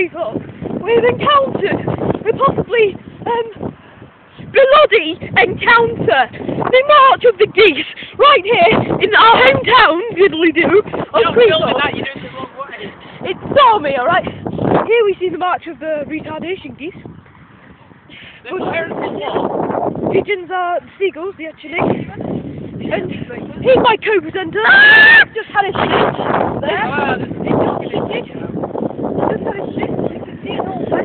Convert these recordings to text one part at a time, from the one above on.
Cleethorpes, we've encountered a possibly bloody encounter. The March of the Geese, right here in our hometown, diddly-doo, of Cleethorpes. You're doing it the wrong way. It's stormy, alright? Here we see the March of the retardation geese. Pigeons are seagulls, actually. And here's my co-presenter. Just had a shit there. Just had a shit.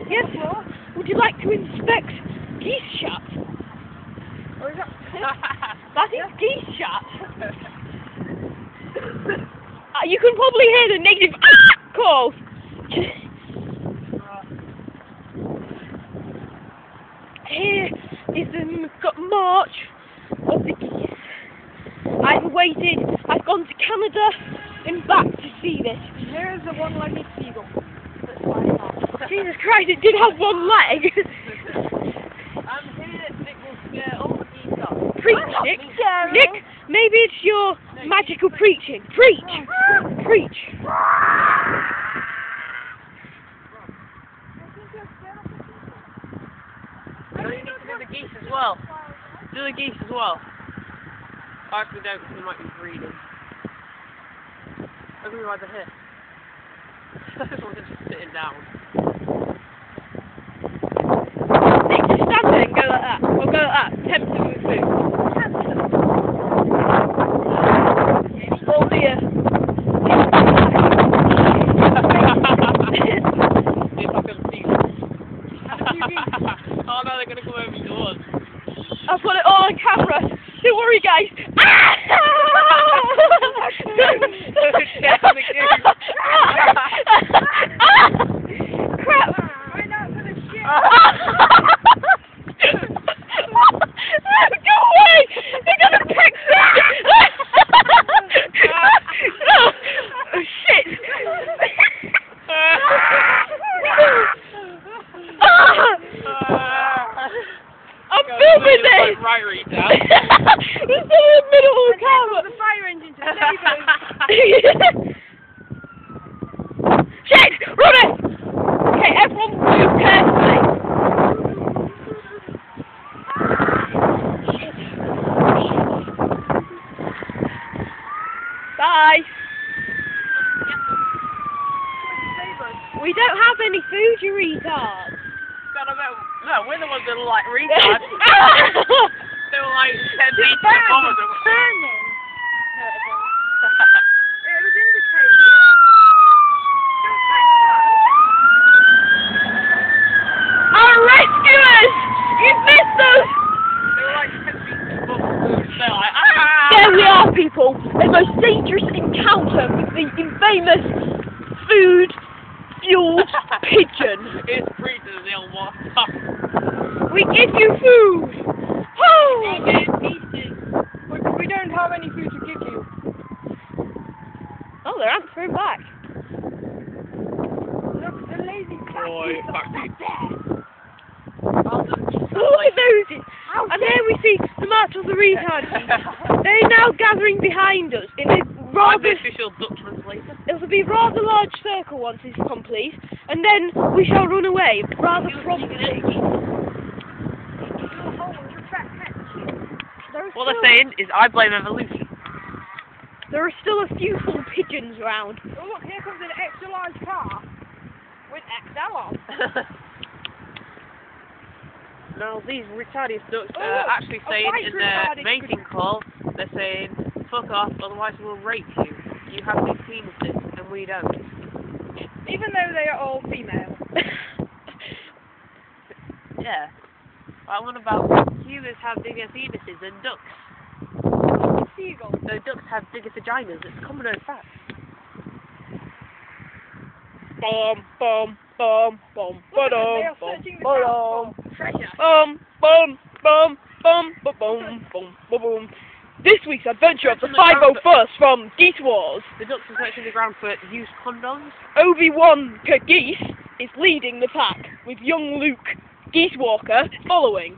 Yes. Would you like to inspect geese shat? Or is that? That is geese shat. You can probably hear the negative calls. Here is the March of the Geese. I've waited, I've gone to Canada and back to see this. Here is the one-legged seagull. Jesus Christ, it did have one leg. I'm here, Nick will scare all the geese off. Preach, Nick. Nick, maybe it's your magical preaching. Preach. Preach. No, you need to do the geese as well. Do the geese as well. Actually, no, because they might be breeding. Look at me right here. Someone's just sitting down. Nick, just stand there and go like that. Or go like that. Tempt them with food. Oh dear. See if I can see them. Oh no, they're going to come over to us. I've got it all on camera. Don't worry, guys. Crap. Right now for the shit. Go away. They're going to pick me. Oh, shit. I'm filming this! Right, Rita. It's in the middle of the camera! The fire engine to save us. Shit! Run it! Okay, everyone move carefully. Shit. Bye! We don't have any food, you retards. No, we're the ones that are like retards. They were like 10 feet from the bomb. Burning. It was indicated. Our rescuers! You've missed us! They were like 10 feet above the food. They're like, There we are, people. The most dangerous encounter with the infamous food-fueled pigeon. It's freezing and they'll walk up. We give you food! Oh! We don't have any food to give you. Oh, they're answering back. Look, the lazy Boy, fuck me. Look at those! And there we see the March of the Retards. They're now gathering behind us in a I'm rather... the official Dutch translator. It will be a rather large circle once it's complete, and then we shall run away rather promptly. What they're saying is I blame evolution. There are still a few full pigeons around. Oh look, here comes an extra large car with XL on. Now these retarded ducks Oh, are look, actually a saying white in their retarded mating call, they're saying, fuck off, otherwise we'll rape you. You have big penises, and we don't. Even though they are all female. Yeah. I want about humans have bigger penises than ducks. Seagulls. No, ducks have bigger vaginas. It's common known fact. Bum bum bum bum Look, they ba-dum, are bum searching the ba-dum. ground for treasure. Bum bum bum bum ba-bum bum ba-bum. This week's adventure of the 501st from Geese Wars. The ducks are searching the ground for used condoms. Obi-Wan Geese is leading the pack, with young Luke Geese Walker following.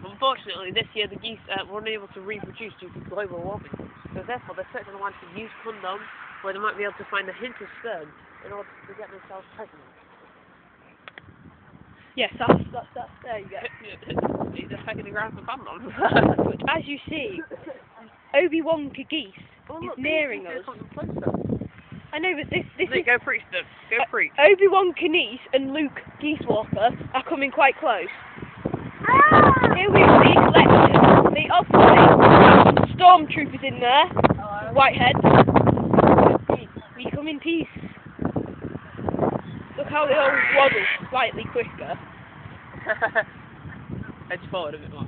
Unfortunately, this year the geese were unable to reproduce due to global warming. So therefore, they're searching around for used condoms where they might be able to find a hint of sperm in order to get themselves pregnant. Yes, that's there you go. He's just taking the ground for condoms. But as you see, Obi-Wan geese is nearing us. I know, but this is Go preach them. Go preach. Obi-Wan Knight and Luke Geesewalker are coming quite close. Here we are being collected. They obviously have some stormtroopers in there. Whiteheads. We come in peace. Look how they all waddle slightly quicker. Edge forward a bit more.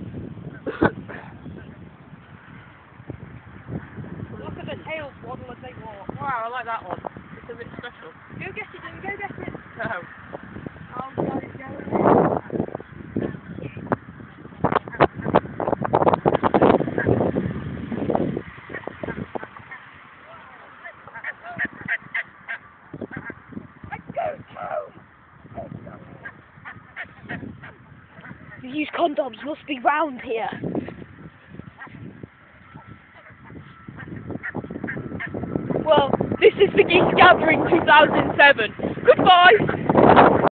Look at the tails waddle as they walk. Wow, I like that one. It's a bit special. Go get it, then, go get it. No. Oh, God, it's going. These condoms must be round here. Well, this is the Geese Gathering 2007. Goodbye!